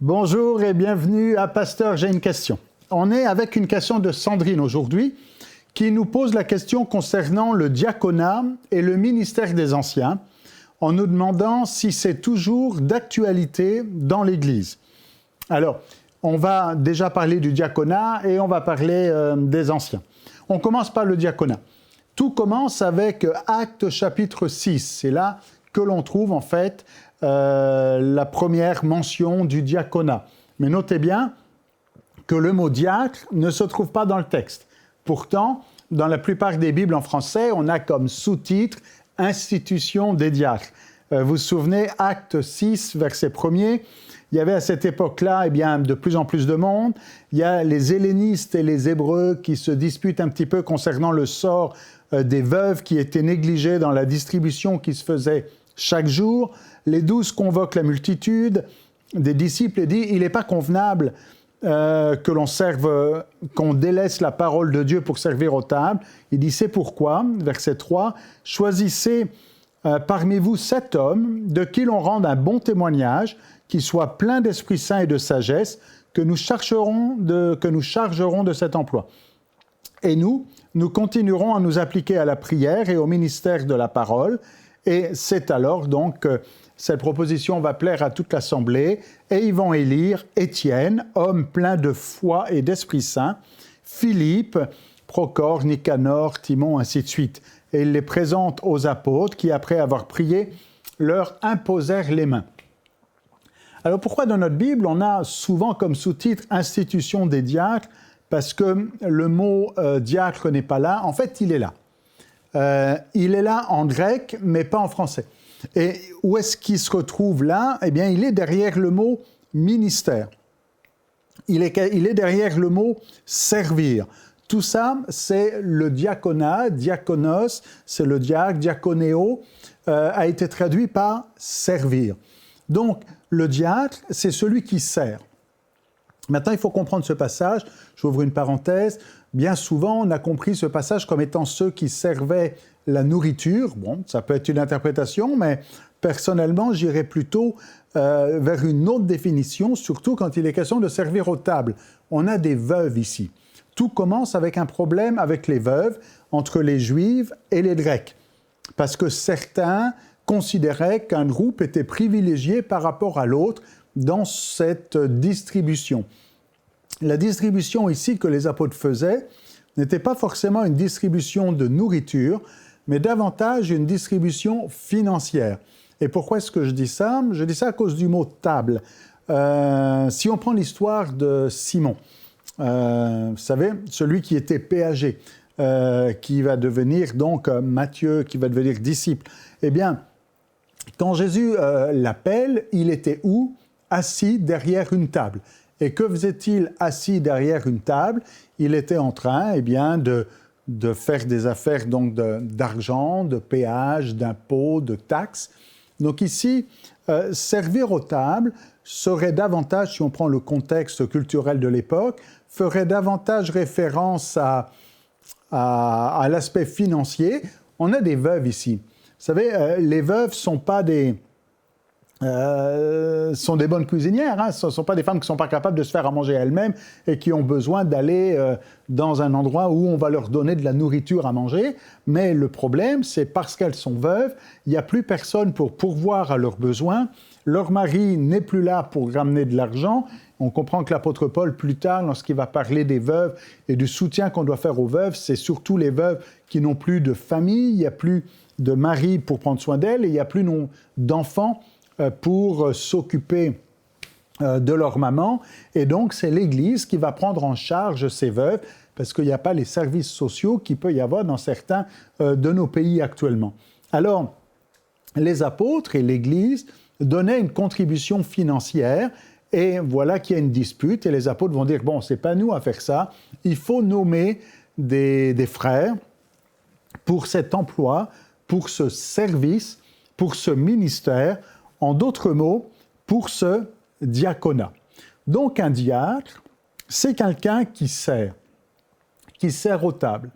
Bonjour et bienvenue à Pasteur, j'ai une question. On est avec une question de Sandrine aujourd'hui qui nous pose la question concernant le diaconat et le ministère des anciens en nous demandant si c'est toujours d'actualité dans l'Église. Alors, on va déjà parler du diaconat et on va parler des anciens. On commence par le diaconat. Tout commence avec Actes chapitre 6. C'est là que l'on trouve en fait la première mention du diaconat. Mais notez bien que le mot diacre ne se trouve pas dans le texte. Pourtant, dans la plupart des Bibles en français, on a comme sous-titre « Institution des diacres ». Vous vous souvenez, Acte 6, verset 1er, il y avait à cette époque-là de plus en plus de monde. Il y a les hellénistes et les hébreux qui se disputent un petit peu concernant le sort des veuves qui étaient négligées dans la distribution qui se faisait chaque jour. Les 12 convoquent la multitude des disciples et disent « Il n'est pas convenable que l'on serve, qu'on délaisse la parole de Dieu pour servir aux tables. » Il dit « C'est pourquoi, verset 3, « Choisissez parmi vous 7 hommes de qui l'on rende un bon témoignage, qui soit plein d'Esprit Saint et de sagesse, que nous chargerons de cet emploi. Et nous continuerons à nous appliquer à la prière et au ministère de la parole. » Et c'est alors donc que cette proposition va plaire à toute l'Assemblée, et ils vont élire Étienne, homme plein de foi et d'Esprit Saint, Philippe, Procor, Nicanor, Timon, ainsi de suite. Et ils les présentent aux apôtres qui, après avoir prié, leur imposèrent les mains. Alors pourquoi dans notre Bible, on a souvent comme sous-titre « Institution des diacres » parce que le mot diacre n'est pas là. En fait, il est là. Il est là en grec, mais pas en français. Et où est-ce qu'il se retrouve là ? Eh bien, il est derrière le mot ministère. Il est derrière le mot servir. Tout ça, c'est le diaconat, diakonos, c'est le diacre, diakonéo, a été traduit par servir. Donc, le diacre, c'est celui qui sert. Maintenant, il faut comprendre ce passage. J'ouvre une parenthèse. Bien souvent, on a compris ce passage comme étant ceux qui servaient la nourriture. Bon, ça peut être une interprétation, mais personnellement, j'irais plutôt vers une autre définition, surtout quand il est question de servir aux tables. On a des veuves ici. Tout commence avec un problème avec les veuves entre les Juifs et les Grecs, parce que certains considéraient qu'un groupe était privilégié par rapport à l'autre dans cette distribution. La distribution ici que les apôtres faisaient n'était pas forcément une distribution de nourriture, mais davantage une distribution financière. Et pourquoi est-ce que je dis ça ? Je dis ça à cause du mot « table ». Si on prend l'histoire de Simon, vous savez, celui qui était péager, qui va devenir donc Matthieu, qui va devenir disciple, eh bien, quand Jésus l'appelle, il était où ? Assis derrière une table. Et que faisait-il assis derrière une table ? Il était en train de faire des affaires donc d'argent, de péage, d'impôts, de taxes. Donc ici, servir aux tables serait davantage, si on prend le contexte culturel de l'époque, ferait davantage référence à l'aspect financier. On a des veuves ici. Vous savez, les veuves sont des bonnes cuisinières. Hein? Ce ne sont pas des femmes qui ne sont pas capables de se faire à manger elles-mêmes et qui ont besoin d'aller dans un endroit où on va leur donner de la nourriture à manger. Mais le problème, c'est parce qu'elles sont veuves, il n'y a plus personne pour pourvoir à leurs besoins. Leur mari n'est plus là pour ramener de l'argent. On comprend que l'apôtre Paul, plus tard, lorsqu'il va parler des veuves et du soutien qu'on doit faire aux veuves, c'est surtout les veuves qui n'ont plus de famille, il n'y a plus de mari pour prendre soin d'elles et il n'y a plus d'enfants pour s'occuper de leur maman. Et donc, c'est l'Église qui va prendre en charge ces veuves parce qu'il n'y a pas les services sociaux qu'il peut y avoir dans certains de nos pays actuellement. Alors, les apôtres et l'Église donnaient une contribution financière et voilà qu'il y a une dispute et les apôtres vont dire « Bon, c'est pas nous à faire ça, il faut nommer des frères pour cet emploi, pour ce service, pour ce ministère, en d'autres mots, pour ce diaconat. » Donc un diacre, c'est quelqu'un qui sert aux tables.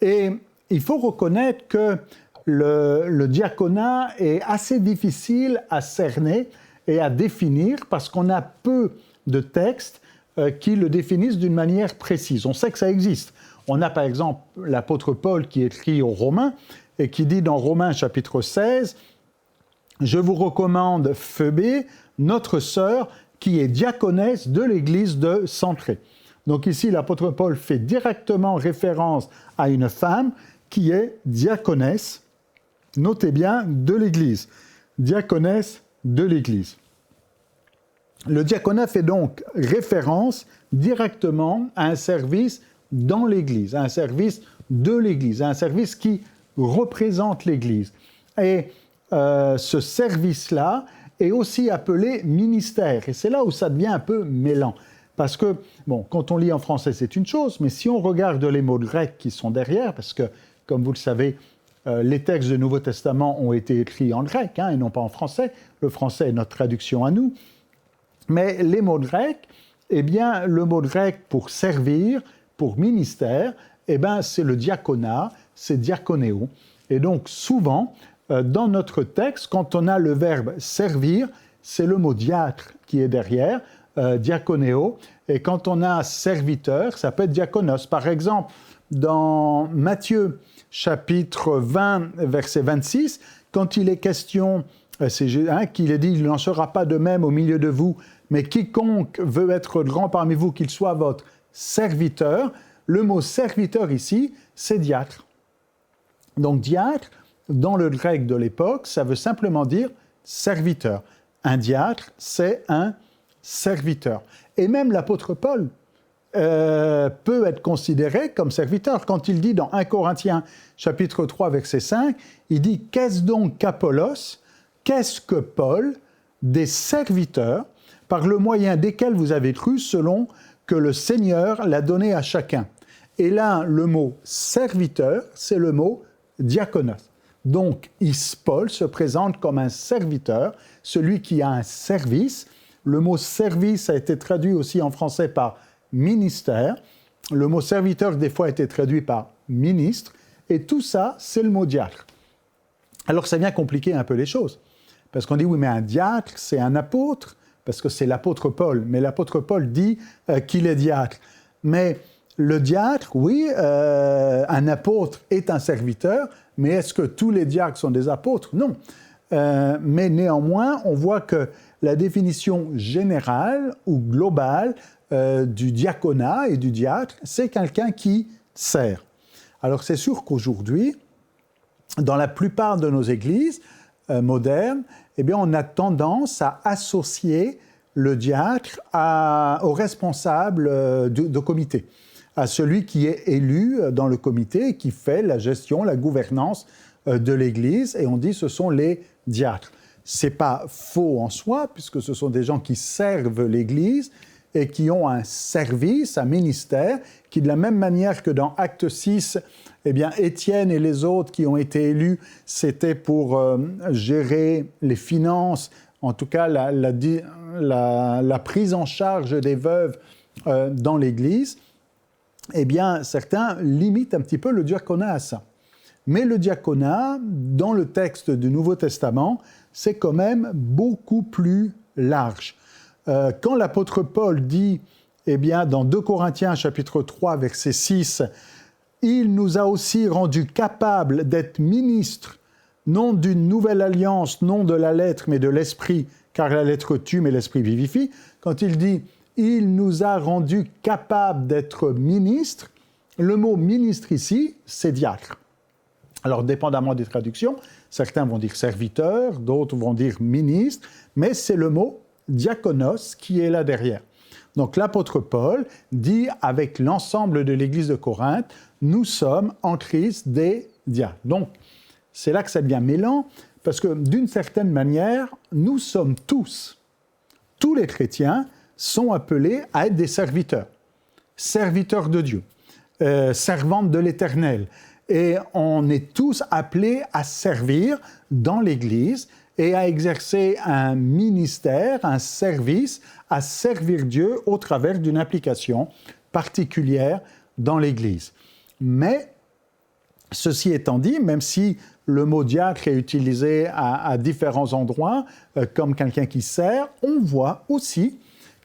Et il faut reconnaître que le diaconat est assez difficile à cerner et à définir parce qu'on a peu de textes qui le définissent d'une manière précise. On sait que ça existe. On a par exemple l'apôtre Paul qui écrit aux Romains et qui dit dans Romains chapitre 16 « Je vous recommande Phœbé, notre sœur, qui est diaconesse de l'église de Centrée. » Donc ici, l'apôtre Paul fait directement référence à une femme qui est diaconesse, notez bien, de l'église. Diaconesse de l'église. Le diaconat fait donc référence directement à un service dans l'église, à un service de l'église, à un service qui représente l'église. Et ce service-là est aussi appelé ministère. Et c'est là où ça devient un peu mêlant. Parce que, bon, quand on lit en français, c'est une chose, mais si on regarde les mots grecs qui sont derrière, parce que, comme vous le savez, les textes du Nouveau Testament ont été écrits en grec, et non pas en français. Le français est notre traduction à nous. Mais les mots grecs, eh bien, le mot grec pour servir, pour ministère, eh bien, c'est le diaconat, c'est diakonéo. Et donc, souvent, dans notre texte, quand on a le verbe servir, c'est le mot diacre qui est derrière, diakonéo. Et quand on a serviteur, ça peut être diakonos. Par exemple, dans Matthieu, chapitre 20, verset 26, quand il est question, qu'il est dit, il n'en sera pas de même au milieu de vous, mais quiconque veut être grand parmi vous, qu'il soit votre serviteur, le mot serviteur ici, c'est diacre. Donc diacre, dans le grec de l'époque, ça veut simplement dire serviteur. Un diacre, c'est un serviteur. Et même l'apôtre Paul peut être considéré comme serviteur. Quand il dit dans 1 Corinthiens, chapitre 3, verset 5, il dit « Qu'est-ce donc qu'Apollos ? Qu'est-ce que Paul ? Des serviteurs, par le moyen desquels vous avez cru, selon que le Seigneur l'a donné à chacun. » Et là, le mot « serviteur », c'est le mot « diaconos ». Donc, Paul se présente comme un serviteur, celui qui a un service. Le mot « service » a été traduit aussi en français par « ministère ». Le mot « serviteur » des fois a été traduit par « ministre ». Et tout ça, c'est le mot « diacre ». Alors, ça vient compliquer un peu les choses. Parce qu'on dit, oui, mais un diacre, c'est un apôtre, parce que c'est l'apôtre Paul. Mais l'apôtre Paul dit qu'il est diacre. Mais le diacre, oui, un apôtre est un serviteur, mais est-ce que tous les diacres sont des apôtres ? Non. Mais néanmoins, on voit que la définition générale ou globale du diaconat et du diacre, c'est quelqu'un qui sert. Alors c'est sûr qu'aujourd'hui, dans la plupart de nos églises modernes, eh bien, on a tendance à associer le diacre au responsable de comité, à celui qui est élu dans le comité et qui fait la gestion, la gouvernance de l'Église, et on dit ce sont les diacres. Ce n'est pas faux en soi, puisque ce sont des gens qui servent l'Église et qui ont un service, un ministère, qui de la même manière que dans Acte 6, eh bien, Étienne et les autres qui ont été élus, c'était pour gérer les finances, en tout cas la prise en charge des veuves dans l'Église. Eh bien, certains limitent un petit peu le diaconat à ça. Mais le diaconat, dans le texte du Nouveau Testament, c'est quand même beaucoup plus large. Quand l'apôtre Paul dit, eh bien, dans 2 Corinthiens, chapitre 3, verset 6, « Il nous a aussi rendus capables d'être ministres, non d'une nouvelle alliance, non de la lettre, mais de l'esprit, car la lettre tue, mais l'esprit vivifie. » Quand il dit « Il nous a rendus capables d'être ministres », le mot « ministre » ici, c'est diacre. Alors, dépendamment des traductions, certains vont dire serviteur, d'autres vont dire ministre, mais c'est le mot diakonos qui est là derrière. Donc, l'apôtre Paul dit avec l'ensemble de l'église de Corinthe, nous sommes en Christ des diacres. Donc, c'est là que ça devient mêlant, parce que d'une certaine manière, nous sommes tous les chrétiens sont appelés à être des serviteurs de Dieu, servantes de l'Éternel. Et on est tous appelés à servir dans l'Église et à exercer un ministère, un service, à servir Dieu au travers d'une application particulière dans l'Église. Mais Ceci étant dit, même si le mot diacre est utilisé à différents endroits, comme quelqu'un qui sert, on voit aussi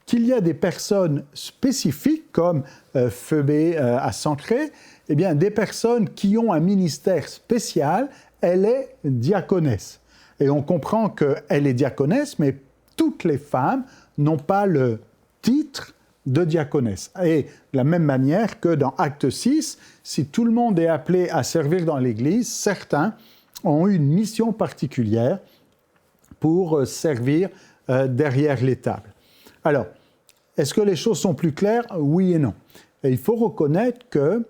qu'il y a des personnes spécifiques, comme Phoebé à Sancré, eh bien, des personnes qui ont un ministère spécial, elle est diaconesse. Et on comprend qu'elle est diaconesse, mais toutes les femmes n'ont pas le titre de diaconesse. Et de la même manière que dans Acte 6, si tout le monde est appelé à servir dans l'Église, certains ont une mission particulière pour servir derrière les tables. Alors, est-ce que les choses sont plus claires? Oui et non. Et il faut reconnaître que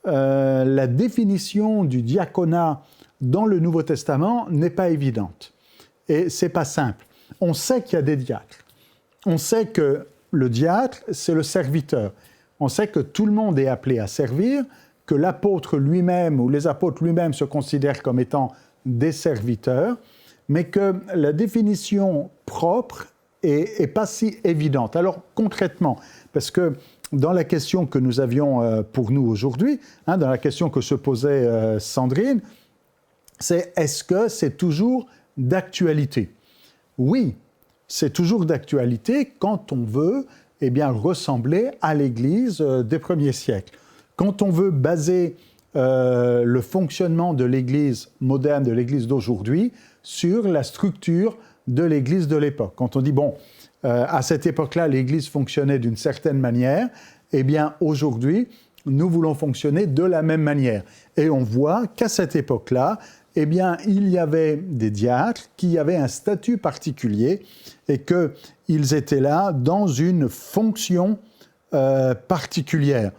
la définition du diaconat dans le Nouveau Testament n'est pas évidente. Et ce n'est pas simple. On sait qu'il y a des diacres. On sait que le diacre, c'est le serviteur. On sait que tout le monde est appelé à servir, que l'apôtre lui-même ou les apôtres lui-même se considèrent comme étant des serviteurs, mais que la définition propre est pas si évidente. Alors concrètement, parce que dans la question que nous avions pour nous aujourd'hui, dans la question que se posait Sandrine, c'est est-ce que c'est toujours d'actualité? Oui, c'est toujours d'actualité quand on veut ressembler à l'Église des premiers siècles. Quand on veut baser le fonctionnement de l'Église moderne, de l'Église d'aujourd'hui, sur la structure de l'Église de l'époque. Quand on dit, à cette époque-là, l'Église fonctionnait d'une certaine manière, eh bien, aujourd'hui, nous voulons fonctionner de la même manière. Et on voit qu'à cette époque-là, eh bien, il y avait des diacres qui avaient un statut particulier et qu'ils étaient là dans une fonction particulière.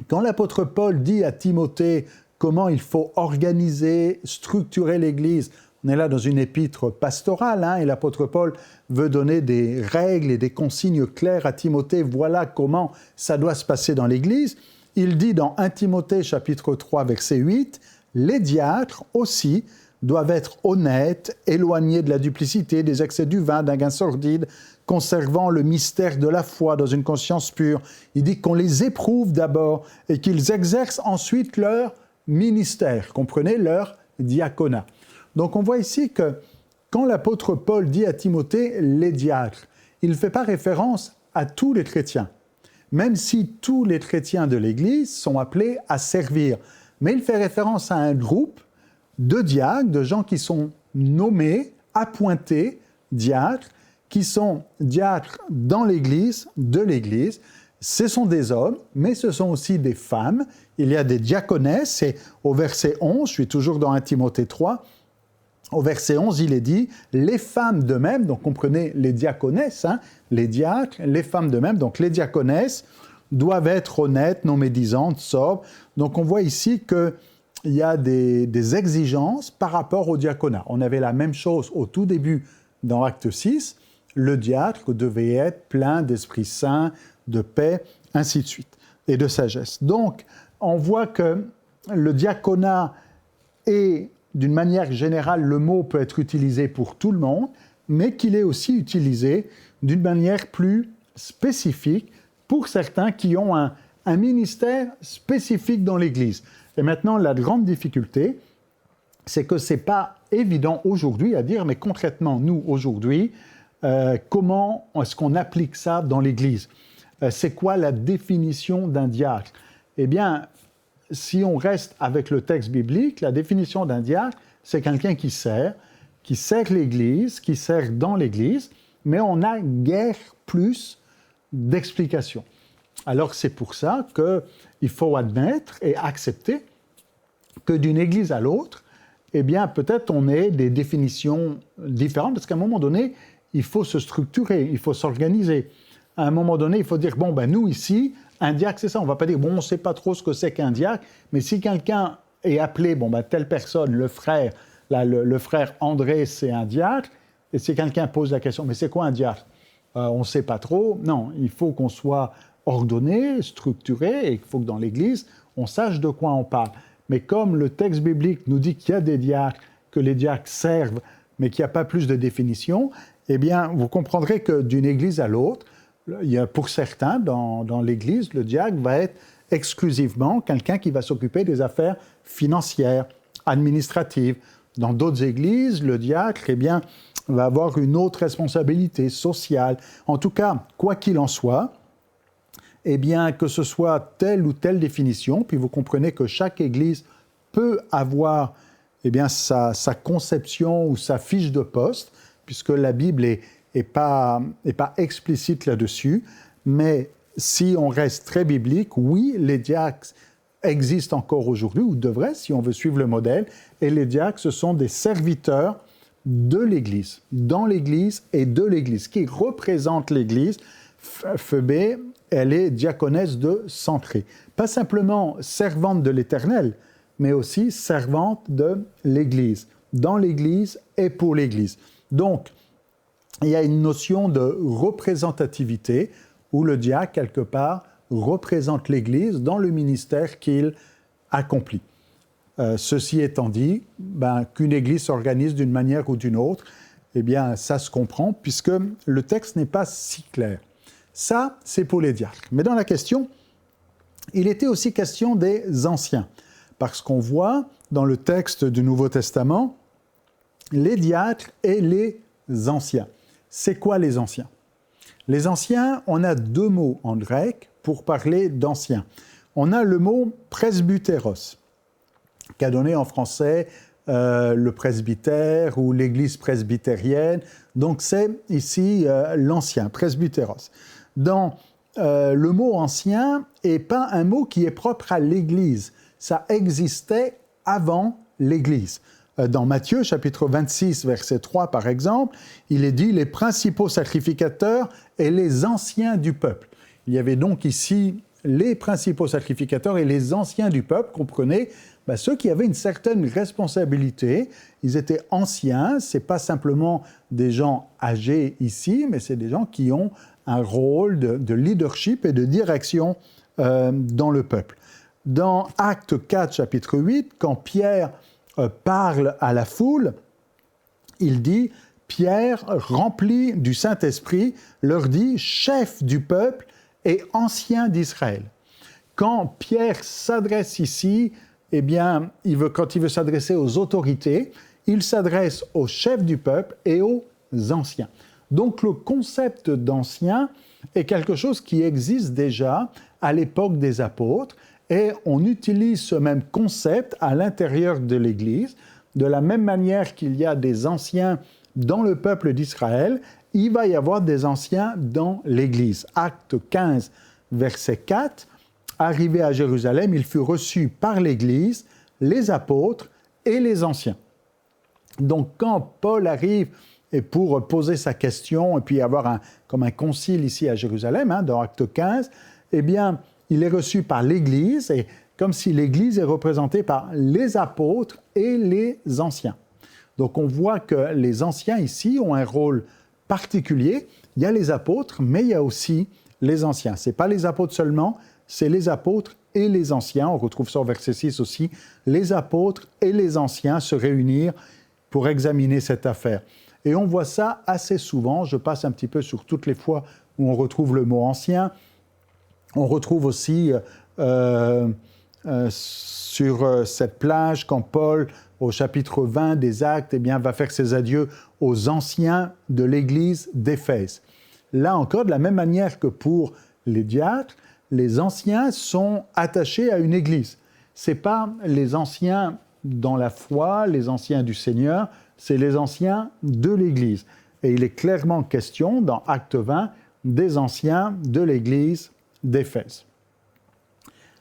Quand l'apôtre Paul dit à Timothée comment il faut organiser, structurer l'Église, on est là dans une épître pastorale, et l'apôtre Paul veut donner des règles et des consignes claires à Timothée, voilà comment ça doit se passer dans l'Église. Il dit dans 1 Timothée chapitre 3 verset 8, « Les diacres aussi doivent être honnêtes, éloignés de la duplicité, des excès du vin, d'un gain sordide, conservant le mystère de la foi dans une conscience pure. » Il dit qu'on les éprouve d'abord et qu'ils exercent ensuite leur ministère, comprenez, leur diaconat. Donc on voit ici que quand l'apôtre Paul dit à Timothée « les diacres », il ne fait pas référence à tous les chrétiens, même si tous les chrétiens de l'Église sont appelés à servir. Mais il fait référence à un groupe de diacres, de gens qui sont nommés, appointés diacres, qui sont diacres dans l'Église, de l'Église. Ce sont des hommes, mais ce sont aussi des femmes. Il y a des diaconesses, et au verset 11, je suis toujours dans 1 Timothée 3, au verset 11, il est dit « les femmes de même », donc comprenez les diaconesses, les diacres, les femmes de même, donc les diaconesses doivent être honnêtes, non médisantes, sobres. Donc on voit ici qu'il y a des exigences par rapport au diaconat. On avait la même chose au tout début dans Acte 6, le diacre devait être plein d'Esprit Saint, de paix, ainsi de suite, et de sagesse. Donc on voit que le diaconat est, d'une manière générale, le mot peut être utilisé pour tout le monde, mais qu'il est aussi utilisé d'une manière plus spécifique pour certains qui ont un ministère spécifique dans l'Église. Et maintenant, la grande difficulté, c'est que ce n'est pas évident aujourd'hui à dire, mais concrètement, nous, aujourd'hui, comment est-ce qu'on applique ça dans l'Église? C'est quoi la définition d'un diacre? Eh bien, si on reste avec le texte biblique, la définition d'un diacre, c'est quelqu'un qui sert l'Église, qui sert dans l'Église, mais on n'a guère plus d'explications. Alors c'est pour ça qu'il faut admettre et accepter que d'une Église à l'autre, eh bien peut-être on ait des définitions différentes, parce qu'à un moment donné, il faut se structurer, il faut s'organiser. À un moment donné, il faut dire, nous ici, un diacre, c'est ça. On ne va pas dire, on ne sait pas trop ce que c'est qu'un diacre, mais si quelqu'un est appelé, telle personne, le frère, le frère André, c'est un diacre, et si quelqu'un pose la question, mais c'est quoi un diacre? On ne sait pas trop. Non, il faut qu'on soit ordonné, structuré, et il faut que dans l'Église, on sache de quoi on parle. Mais comme le texte biblique nous dit qu'il y a des diacres, que les diacres servent, mais qu'il n'y a pas plus de définition, eh bien, vous comprendrez que d'une Église à l'autre, il y a pour certains, dans l'Église, le diacre va être exclusivement quelqu'un qui va s'occuper des affaires financières, administratives. Dans d'autres églises, le diacre, eh bien, va avoir une autre responsabilité sociale. En tout cas, quoi qu'il en soit, eh bien, que ce soit telle ou telle définition, puis vous comprenez que chaque église peut avoir eh bien, sa conception ou sa fiche de poste, puisque la Bible n'est pas explicite là-dessus, mais si on reste très biblique, oui, les diacres existent encore aujourd'hui, ou devraient, si on veut suivre le modèle, et les diacres, ce sont des serviteurs de l'Église, dans l'Église et de l'Église, qui représentent l'Église. Phoebé, elle est diaconesse de Centrée. Pas simplement servante de l'Éternel, mais aussi servante de l'Église, dans l'Église et pour l'Église. Donc, il y a une notion de représentativité où le diacre, quelque part, représente l'Église dans le ministère qu'il accomplit. Ceci étant dit, qu'une Église s'organise d'une manière ou d'une autre, eh bien, ça se comprend puisque le texte n'est pas si clair. Ça, c'est pour les diacres. Mais dans la question, il était aussi question des anciens. Parce qu'on voit dans le texte du Nouveau Testament les diacres et les anciens. C'est quoi les anciens? Les anciens, on a deux mots en grec pour parler d'anciens. On a le mot presbytéros, qu'a donné en français le presbytère ou l'église presbytérienne. Donc c'est ici l'ancien, presbytéros. Dans le mot ancien n'est pas un mot qui est propre à l'église. Ça existait avant l'Église. Dans Matthieu, chapitre 26, verset 3, par exemple, il est dit « les principaux sacrificateurs et les anciens du peuple ». Il y avait donc ici les principaux sacrificateurs et les anciens du peuple, comprenez, ceux qui avaient une certaine responsabilité. Ils étaient anciens, ce n'est pas simplement des gens âgés ici, mais c'est des gens qui ont un rôle de leadership et de direction dans le peuple. Dans Acte 4, chapitre 8, quand Pierre parle à la foule, il dit « Pierre, rempli du Saint-Esprit, leur dit « chef du peuple et ancien d'Israël ». Quand Pierre s'adresse ici, eh bien, quand il veut s'adresser aux autorités, il s'adresse aux chefs du peuple et aux anciens. Donc le concept d'ancien est quelque chose qui existe déjà à l'époque des apôtres, et on utilise ce même concept à l'intérieur de l'Église. De la même manière qu'il y a des anciens dans le peuple d'Israël, il va y avoir des anciens dans l'Église. Acte 15, verset 4, « Arrivé à Jérusalem, il fut reçu par l'Église, les apôtres et les anciens. » Donc quand Paul arrive et pour poser sa question et puis avoir comme un concile ici à Jérusalem, dans Acte 15, eh bien, il est reçu par l'Église, et comme si l'Église est représentée par les apôtres et les anciens. Donc on voit que les anciens ici ont un rôle particulier. Il y a les apôtres, mais il y a aussi les anciens. Ce n'est pas les apôtres seulement, c'est les apôtres et les anciens. On retrouve ça au verset 6 aussi. Les apôtres et les anciens se réunir pour examiner cette affaire. Et on voit ça assez souvent. Je passe un petit peu sur toutes les fois où on retrouve le mot « ancien ». On retrouve aussi sur cette plage, quand Paul, au chapitre 20 des Actes, eh bien, va faire ses adieux aux anciens de l'Église d'Éphèse. Là encore, de la même manière que pour les diacres, les anciens sont attachés à une Église. Ce n'est pas les anciens dans la foi, les anciens du Seigneur, c'est les anciens de l'Église. Et il est clairement question, dans Acte 20, des anciens de l'Église d'Éphèse.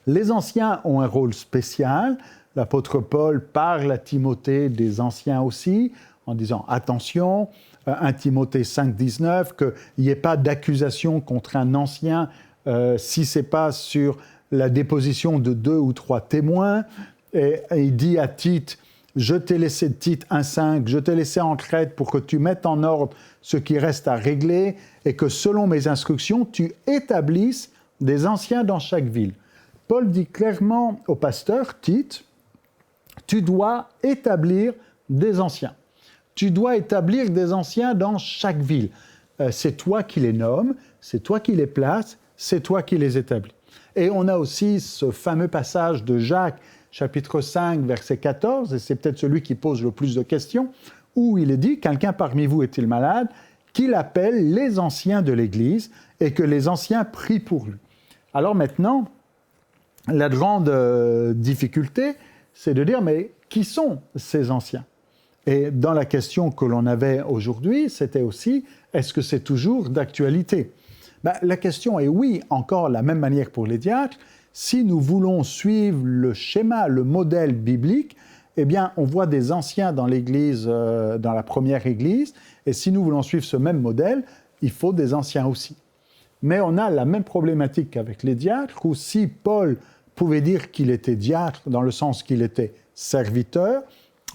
Les anciens ont un rôle spécial. L'apôtre Paul parle à Timothée des anciens aussi, en disant « Attention », 1 Timothée 5, 19, qu'il n'y ait pas d'accusation contre un ancien si ce n'est pas sur la déposition de 2 ou 3 témoins. Et il dit à Tite « Je t'ai laissé, Tite 1,5, je t'ai laissé en Crète pour que tu mettes en ordre ce qui reste à régler et que selon mes instructions, tu établisses des anciens dans chaque ville. » Paul dit clairement au pasteur, Tite, tu dois établir des anciens. Tu dois établir des anciens dans chaque ville. C'est toi qui les nommes, c'est toi qui les places, c'est toi qui les établis. Et on a aussi ce fameux passage de Jacques, chapitre 5, verset 14, et c'est peut-être celui qui pose le plus de questions, où il est dit « Quelqu'un parmi vous est-il malade ? Qu'il appelle les anciens de l'Église et que les anciens prient pour lui. » Alors maintenant, la grande difficulté, c'est de dire « Mais qui sont ces anciens ?» Et dans la question que l'on avait aujourd'hui, c'était aussi « Est-ce que c'est toujours d'actualité ?» La question est oui, encore la même manière pour les diacres. Si nous voulons suivre le schéma, le modèle biblique, eh bien, on voit des anciens dans l'Église, dans la première Église, et si nous voulons suivre ce même modèle, il faut des anciens aussi. Mais on a la même problématique qu'avec les diacres, où si Paul pouvait dire qu'il était diacre, dans le sens qu'il était serviteur,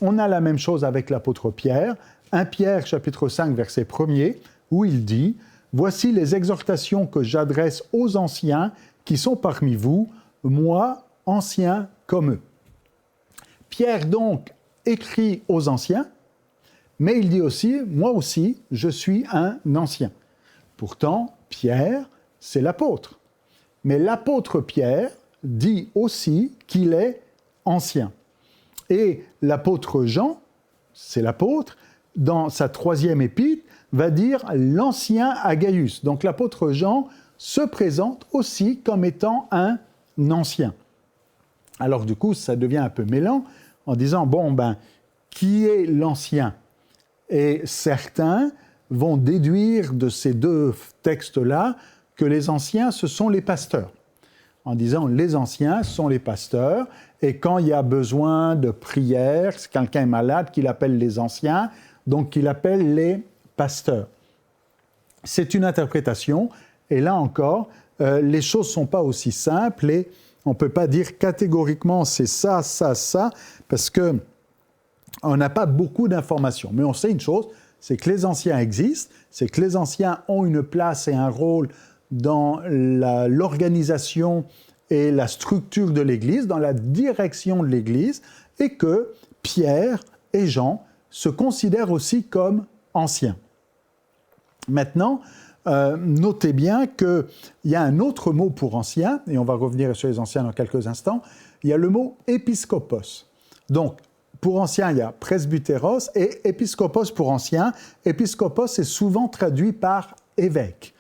on a la même chose avec l'apôtre Pierre, 1 Pierre chapitre 5, verset 1er, où il dit « Voici les exhortations que j'adresse aux anciens qui sont parmi vous, moi, ancien comme eux. » Pierre donc écrit aux anciens, mais il dit aussi « Moi aussi, je suis un ancien. » Pourtant, Pierre, c'est l'apôtre. Mais l'apôtre Pierre dit aussi qu'il est ancien. Et l'apôtre Jean, c'est l'apôtre, dans sa 3e épître, va dire « l'ancien à Gaius ». Donc l'apôtre Jean se présente aussi comme étant un ancien. Alors du coup, ça devient un peu mêlant en disant, qui est l'ancien ? Et certains vont déduire de ces deux textes-là que les anciens, ce sont les pasteurs. En disant, les anciens sont les pasteurs, et quand il y a besoin de prière, si quelqu'un est malade, qu'il appelle les anciens, donc qu'il appelle les pasteurs. C'est une interprétation, et là encore, les choses ne sont pas aussi simples, et on ne peut pas dire catégoriquement c'est ça, ça, ça, parce qu'on n'a pas beaucoup d'informations. Mais on sait une chose, c'est que les anciens existent, c'est que les anciens ont une place et un rôle dans l'organisation et la structure de l'Église, dans la direction de l'Église, et que Pierre et Jean se considèrent aussi comme anciens. Maintenant, notez bien qu'il y a un autre mot pour ancien, et on va revenir sur les anciens dans quelques instants, il y a le mot épiscopos. Donc, pour ancien, il y a presbytéros et épiscopos pour ancien. Épiscopos est souvent traduit par évêque.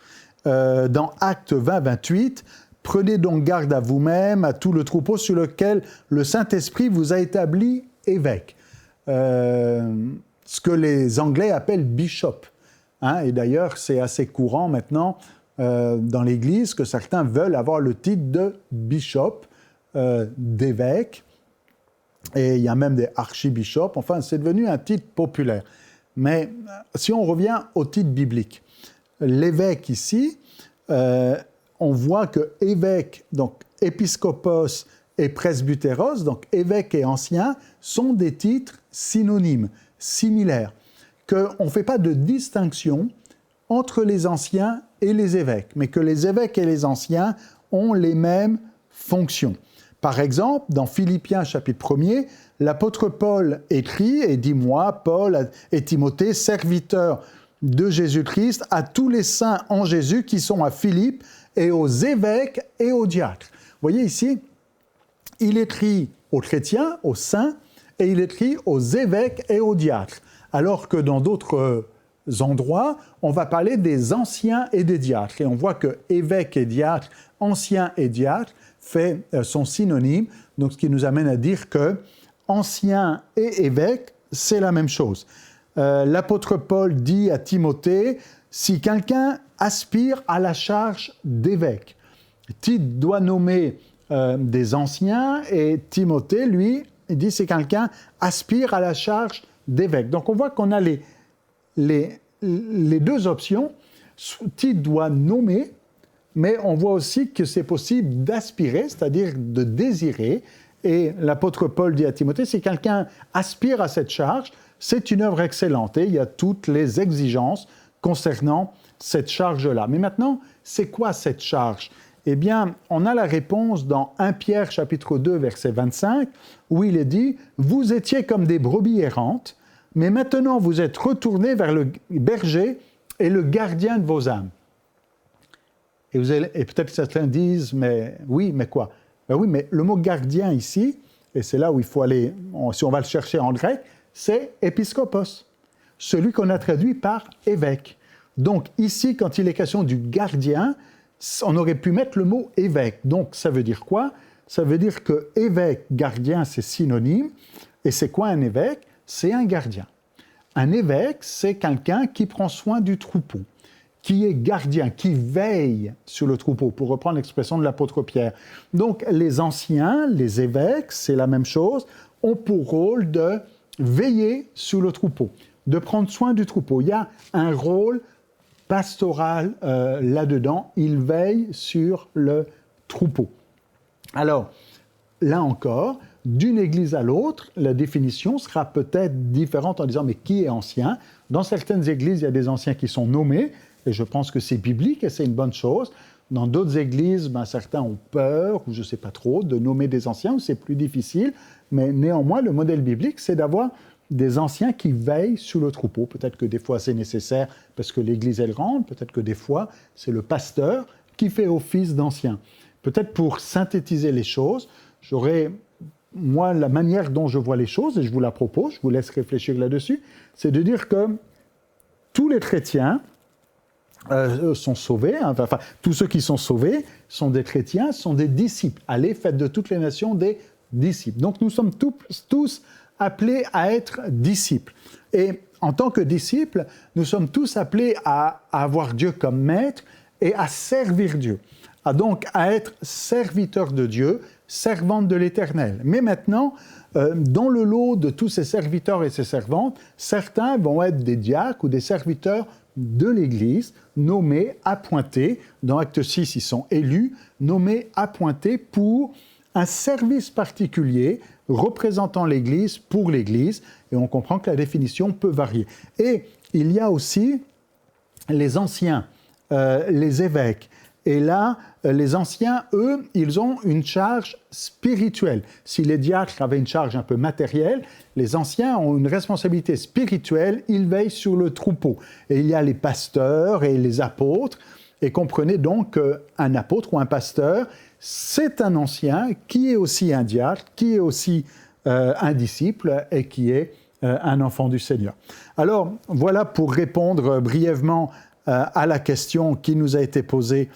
Dans Actes 20, 28, « Prenez donc garde à vous-même, à tout le troupeau sur lequel le Saint-Esprit vous a établi évêque. » Ce que les Anglais appellent bishop. Et d'ailleurs, c'est assez courant maintenant dans l'Église que certains veulent avoir le titre de bishop, d'évêque. Et il y a même des archibishops. Enfin, c'est devenu un titre populaire. Mais si on revient au titre biblique, l'évêque ici, on voit que évêque, donc épiscopos et presbytéros, donc évêque et ancien, sont des titres synonymes, similaires, qu'on ne fait pas de distinction entre les anciens et les évêques, mais que les évêques et les anciens ont les mêmes fonctions. Par exemple, dans Philippiens chapitre 1er, l'apôtre Paul écrit et dit « Moi, Paul et Timothée, serviteurs de Jésus-Christ, à tous les saints en Jésus qui sont à Philippe et aux évêques et aux diacres. » Vous voyez ici, il écrit aux chrétiens, aux saints, et il écrit aux évêques et aux diacres. Alors que dans d'autres endroits, on va parler des anciens et des diacres. Et on voit que évêques et diacres, anciens et diacres, sont synonymes. Donc ce qui nous amène à dire que ancien et évêque, c'est la même chose. L'apôtre Paul dit à Timothée, si quelqu'un aspire à la charge d'évêque, Tite doit nommer des anciens et Timothée, lui, il dit si quelqu'un aspire à la charge d'évêque. Donc on voit qu'on a les deux options. Tite doit nommer, mais on voit aussi que c'est possible d'aspirer, c'est-à-dire de désirer. Et l'apôtre Paul dit à Timothée, si quelqu'un aspire à cette charge, c'est une œuvre excellente. Et il y a toutes les exigences concernant cette charge-là. Mais maintenant, c'est quoi cette charge ? Eh bien, on a la réponse dans 1 Pierre chapitre 2, verset 25, où il est dit « Vous étiez comme des brebis errantes, mais maintenant vous êtes retournés vers le berger et le gardien de vos âmes. » Et peut-être que certains disent, mais oui, mais quoi? Ben oui, mais le mot gardien ici, et c'est là où il faut aller, si on va le chercher en grec, c'est épiscopos, celui qu'on a traduit par évêque. Donc ici, quand il est question du gardien, on aurait pu mettre le mot évêque. Donc ça veut dire quoi? Ça veut dire que évêque, gardien, c'est synonyme. Et c'est quoi un évêque? C'est un gardien. Un évêque, c'est quelqu'un qui prend soin du troupeau, qui est gardien, qui veille sur le troupeau, pour reprendre l'expression de l'apôtre Pierre. Donc les anciens, les évêques, c'est la même chose, ont pour rôle de veiller sur le troupeau, de prendre soin du troupeau. Il y a un rôle pastoral là-dedans, ils veillent sur le troupeau. Alors, là encore, d'une église à l'autre, la définition sera peut-être différente en disant « mais qui est ancien ?» Dans certaines églises, il y a des anciens qui sont nommés, et je pense que c'est biblique et c'est une bonne chose. Dans d'autres églises, certains ont peur, ou je ne sais pas trop, de nommer des anciens, où c'est plus difficile, mais néanmoins, le modèle biblique, c'est d'avoir des anciens qui veillent sur le troupeau. Peut-être que des fois, c'est nécessaire parce que l'église est grande, peut-être que des fois, c'est le pasteur qui fait office d'ancien. Peut-être pour synthétiser les choses, moi, la manière dont je vois les choses, et je vous la propose, je vous laisse réfléchir là-dessus, c'est de dire que tous les chrétiens sont sauvés, enfin, tous ceux qui sont sauvés sont des chrétiens, sont des disciples. Allez, faites de toutes les nations des disciples. Donc nous sommes tous appelés à être disciples. Et en tant que disciples, nous sommes tous appelés à avoir Dieu comme maître et à servir Dieu. Donc à être serviteurs de Dieu, servantes de l'Éternel. Mais maintenant, dans le lot de tous ces serviteurs et ces servantes, certains vont être des diacres ou des serviteurs de l'Église, nommés, appointés. Dans Acte 6, ils sont élus, nommés, appointés pour un service particulier représentant l'Église pour l'Église. Et on comprend que la définition peut varier. Et il y a aussi les anciens, les évêques. Et là, les anciens, eux, ils ont une charge spirituelle. Si les diacres avaient une charge un peu matérielle, les anciens ont une responsabilité spirituelle, ils veillent sur le troupeau. Et il y a les pasteurs et les apôtres. Et comprenez donc qu'un apôtre ou un pasteur, c'est un ancien qui est aussi un diacre, qui est aussi un disciple et qui est un enfant du Seigneur. Alors, voilà pour répondre brièvement à la question qui nous a été posée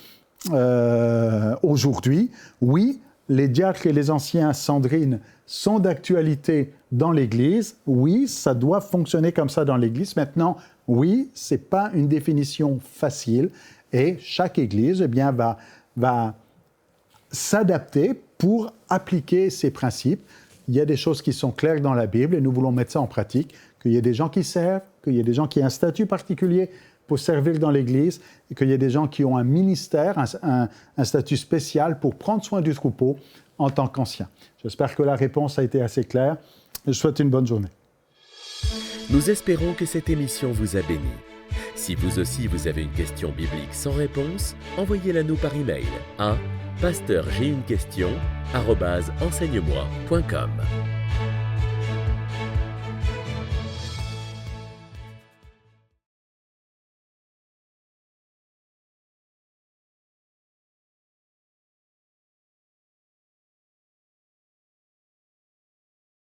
aujourd'hui. Oui, les diacres et les anciens, Sandrine, sont d'actualité dans l'Église. Oui, ça doit fonctionner comme ça dans l'Église. Maintenant, oui, ce n'est pas une définition facile et chaque Église va s'adapter pour appliquer ces principes. Il y a des choses qui sont claires dans la Bible et nous voulons mettre ça en pratique, qu'il y ait des gens qui servent, qu'il y ait des gens qui ont un statut particulier pour servir dans l'Église, et qu'il y ait des gens qui ont un ministère, un statut spécial pour prendre soin du troupeau en tant qu'anciens. J'espère que la réponse a été assez claire. Je vous souhaite une bonne journée. Nous espérons que cette émission vous a béni. Si vous aussi vous avez une question biblique sans réponse, envoyez-la nous par email à pasteurj'aiunequestion@enseigne-moi.com.